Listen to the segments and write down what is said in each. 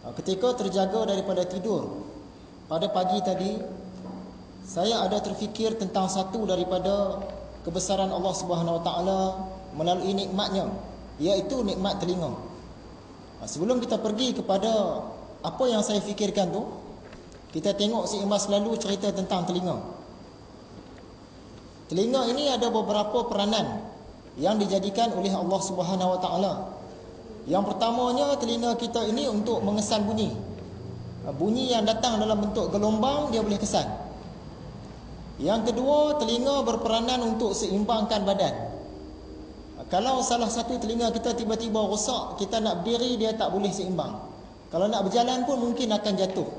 Ketika terjaga daripada tidur pada pagi tadi, saya ada terfikir tentang satu daripada kebesaran Allah Subhanahu Wa Taala melalui nikmatnya, iaitu nikmat telinga. Sebelum kita pergi kepada apa yang saya fikirkan tu, kita tengok seimbas lalu cerita tentang telinga. Telinga ini ada beberapa peranan yang dijadikan oleh Allah Subhanahu Wa Taala. Yang pertamanya, telinga kita ini untuk mengesan bunyi. Bunyi yang datang dalam bentuk gelombang, dia boleh kesan. Yang kedua, telinga berperanan untuk seimbangkan badan. Kalau salah satu telinga kita tiba-tiba rosak, kita nak berdiri, dia tak boleh seimbang. Kalau nak berjalan pun mungkin akan jatuh.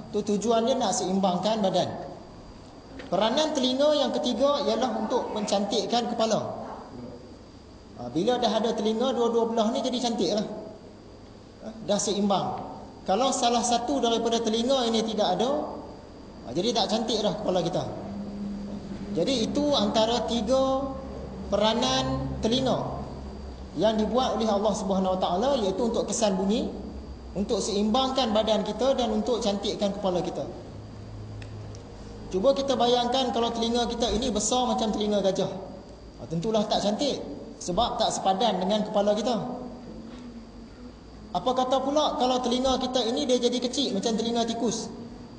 Itu tujuan dia, nak seimbangkan badan. Peranan telinga yang ketiga ialah untuk mencantikkan kepala. Bila dah ada telinga, dua-dua belah ni jadi cantik lah. Dah seimbang. Kalau salah satu daripada telinga ini tidak ada, jadi tak cantik dah kepala kita. Jadi itu antara 3 peranan telinga yang dibuat oleh Allah Subhanahu Wa Taala, iaitu untuk kesan bunyi, untuk seimbangkan badan kita, dan untuk cantikkan kepala kita. Cuba kita bayangkan kalau telinga kita ini besar macam telinga gajah. Tentulah tak cantik, sebab tak sepadan dengan kepala kita. Apa kata pula kalau telinga kita ini dia jadi kecil macam telinga tikus?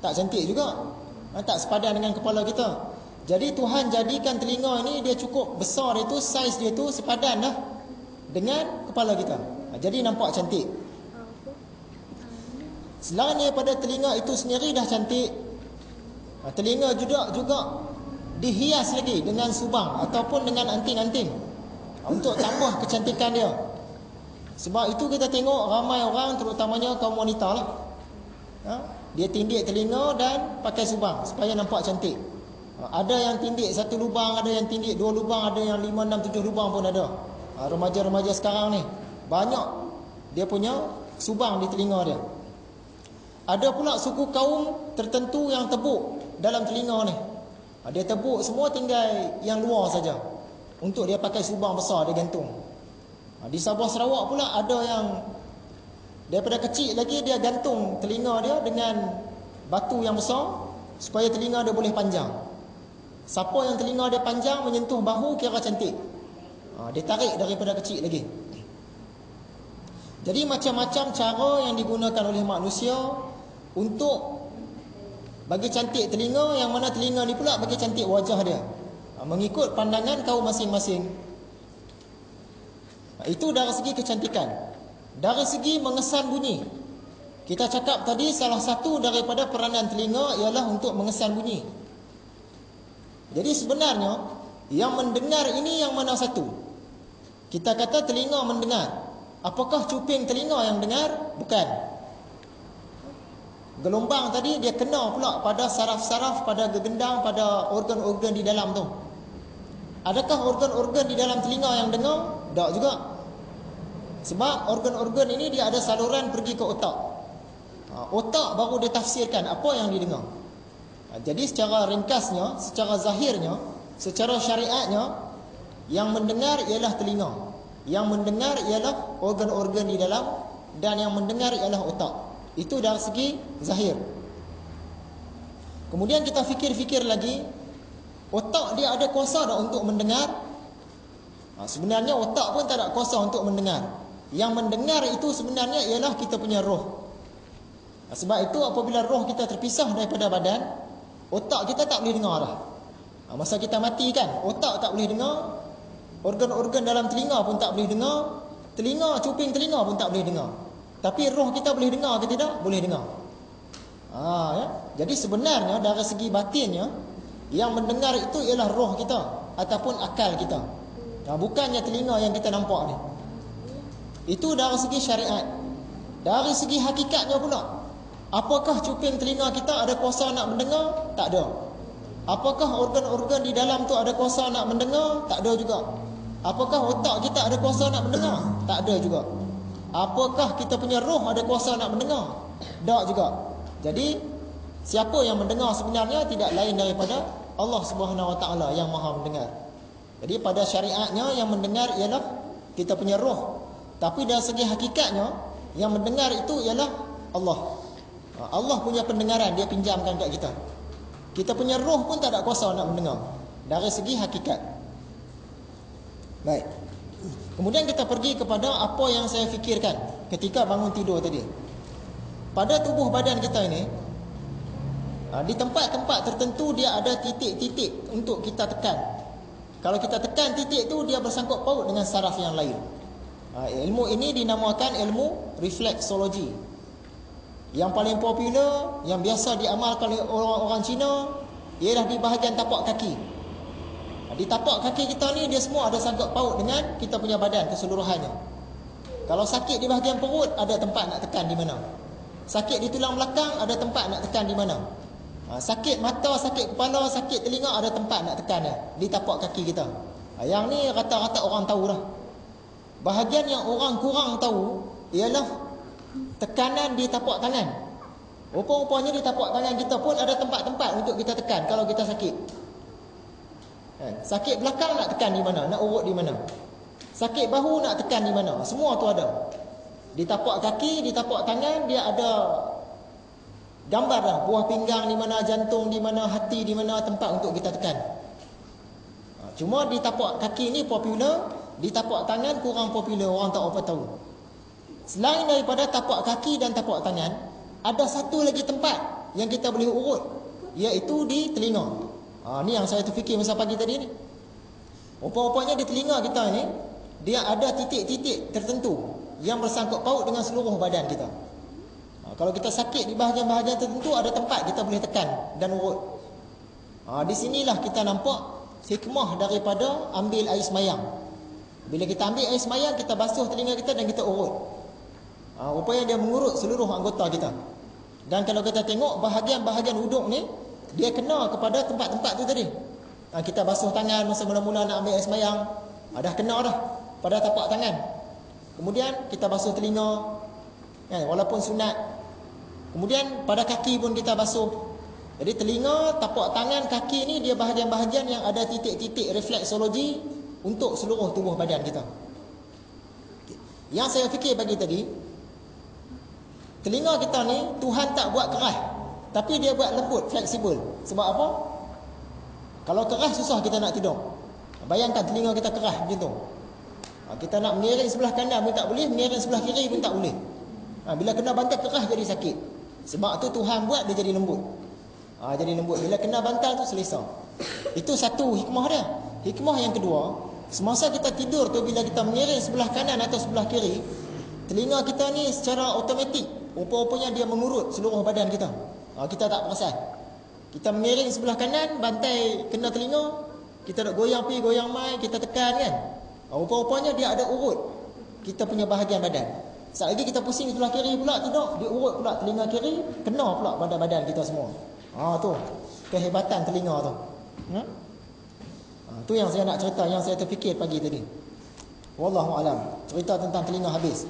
Tak cantik juga, tak sepadan dengan kepala kita. Jadi Tuhan jadikan telinga ini dia cukup besar, itu saiz dia tu sepadan dah dengan kepala kita. Jadi nampak cantik. Selain daripada telinga itu sendiri dah cantik, telinga juga dihias lagi dengan subang ataupun dengan anting-anting untuk tambah kecantikan dia. Sebab itu kita tengok ramai orang, terutamanya kaum wanita lah, dia tindik telinga dan pakai subang supaya nampak cantik. Ada yang tindik 1 lubang, ada yang tindik 2 lubang, ada yang 5, 6, 7 lubang pun ada. Remaja-remaja sekarang ni banyak dia punya subang di telinga dia. Ada pula suku kaum tertentu yang tebuk dalam telinga ni. Dia tebuk semua, tinggal yang luar saja. Untuk dia pakai subang besar, dia gantung. Di Sabah Sarawak pula ada yang daripada kecil lagi dia gantung telinga dia dengan batu yang besar supaya telinga dia boleh panjang. Siapa yang telinga dia panjang menyentuh bahu kira cantik. Dia tarik daripada kecil lagi. Jadi macam-macam cara yang digunakan oleh manusia untuk bagi cantik telinga, yang mana telinga ni pula bagi cantik wajah dia, mengikut pandangan kaum masing-masing. Itu dari segi kecantikan. Dari segi mengesan bunyi, kita cakap tadi salah satu daripada peranan telinga ialah untuk mengesan bunyi. Jadi sebenarnya yang mendengar ini yang mana satu? Kita kata telinga mendengar. Apakah cuping telinga yang dengar? Bukan. Gelombang tadi dia kena pula pada saraf-saraf, pada gegendang, pada organ-organ di dalam tu. Adakah organ-organ di dalam telinga yang dengar? Tak juga. Sebab organ-organ ini dia ada saluran pergi ke otak. Otak baru dia tafsirkan apa yang didengar. Jadi secara ringkasnya, secara zahirnya, secara syariatnya, yang mendengar ialah telinga, yang mendengar ialah organ-organ di dalam, dan yang mendengar ialah otak. Itu dari segi zahir. Kemudian kita fikir-fikir lagi, otak dia ada kuasa tak untuk mendengar? Sebenarnya otak pun tak ada kuasa untuk mendengar. Yang mendengar itu sebenarnya ialah kita punya roh. Sebab itu apabila roh kita terpisah daripada badan, otak kita tak boleh dengar dah. Masa kita mati kan, otak tak boleh dengar, organ-organ dalam telinga pun tak boleh dengar, telinga, cuping telinga pun tak boleh dengar. Tapi roh kita boleh dengar ke tidak? Boleh dengar. Ya? Jadi sebenarnya dari segi batinnya, yang mendengar itu ialah roh kita ataupun akal kita. Bukannya telinga yang kita nampak ni. Itu dari segi syariat. Dari segi hakikatnya pula, apakah cuping telinga kita ada kuasa nak mendengar? Tak ada. Apakah organ-organ di dalam tu ada kuasa nak mendengar? Tak ada juga. Apakah otak kita ada kuasa nak mendengar? Tak ada juga. Apakah kita punya roh ada kuasa nak mendengar? Tak juga. Jadi siapa yang mendengar sebenarnya tidak lain daripada Allah Subhanahu Wa Taala yang Maha mendengar. Jadi pada syariatnya yang mendengar ialah kita punya roh. Tapi dari segi hakikatnya, Yang mendengar itu ialah Allah. Allah punya pendengaran dia pinjamkan kat kita. Kita punya roh pun tak ada kuasa nak mendengar dari segi hakikat. Baik. Kemudian kita pergi kepada apa yang saya fikirkan ketika bangun tidur tadi. Pada tubuh badan kita ini, di tempat-tempat tertentu dia ada titik-titik untuk kita tekan. Kalau kita tekan titik itu, dia bersangkut paut dengan saraf yang lain. Ilmu ini dinamakan ilmu refleksologi. Yang paling popular, yang biasa diamalkan oleh orang-orang Cina, ialah di bahagian tapak kaki. Di tapak kaki kita ni, dia semua ada sangkut paut dengan kita punya badan keseluruhannya. Kalau sakit di bahagian perut, ada tempat nak tekan di mana. Sakit di tulang belakang, ada tempat nak tekan di mana. Sakit mata, sakit kepala, sakit telinga, ada tempat nak tekan dia, di tapak kaki kita. Yang ni rata-rata orang tahu dah. Bahagian yang orang kurang tahu ialah tekanan di tapak tangan. Rupa-rupanya di tapak tangan kita pun ada tempat-tempat untuk kita tekan kalau kita sakit. Sakit belakang nak tekan di mana, nak urut di mana. Sakit bahu nak tekan di mana, semua tu ada. Di tapak kaki, di tapak tangan, dia ada gambar dah, buah pinggang di mana, jantung di mana, hati di mana, tempat untuk kita tekan. Cuma di tapak kaki ni popular, di tapak tangan kurang popular, orang tak apa tahu. Selain daripada tapak kaki dan tapak tangan, ada satu lagi tempat yang kita boleh urut, iaitu di telinga. Ni yang saya terfikir masa pagi tadi ni. Rupa-rupanya di telinga kita ni, dia ada titik-titik tertentu yang bersangkut paut dengan seluruh badan kita. Kalau kita sakit di bahagian-bahagian tertentu, ada tempat kita boleh tekan dan urut. Di sinilah kita nampak hikmah daripada ambil air semayang. Bila kita ambil air semayang, kita basuh telinga kita dan kita urut. Rupanya dia mengurut seluruh anggota kita. Dan kalau kita tengok bahagian-bahagian hudung ni, dia kena kepada tempat-tempat tu tadi. Kita basuh tangan masa mula-mula nak ambil air semayang, dah kena dah pada tapak tangan. Kemudian kita basuh telinga, walaupun sunat. Kemudian pada kaki pun kita basuh. Jadi telinga, tapak tangan, kaki ni dia bahagian-bahagian yang ada titik-titik refleksologi untuk seluruh tubuh badan kita. Yang saya fikir pagi tadi, telinga kita ni Tuhan tak buat keras, tapi dia buat lembut, fleksibel. Sebab apa? Kalau keras susah kita nak tidur. Bayangkan telinga kita keras macam tu. Kita nak mengiring sebelah kanan pun tak boleh, mengiring sebelah kiri pun tak boleh. Bila kena bantal keras jadi sakit. Sebab tu Tuhan buat dia jadi lembut. Jadi lembut. Bila kena bantal tu selesa. Itu satu hikmah dia. Hikmah yang kedua, semasa kita tidur tu, bila kita mengiring sebelah kanan atau sebelah kiri, telinga kita ni secara automatik, rupa-rupanya dia mengurut seluruh badan kita. Kita tak perasan. Kita mengiring sebelah kanan, bantai kena telinga, kita nak goyang pi, goyang mai, kita tekan kan. Rupa-rupanya dia ada urut kita punya bahagian badan. Sekali lagi kita pusing sebelah kiri pula tidur, dia urut pula telinga kiri, kena pula pada badan kita semua. Tu kehebatan telinga tu. Tu yang saya nak cerita, yang saya terfikir pagi tadi. Wallahu alam. Cerita tentang telinga habis.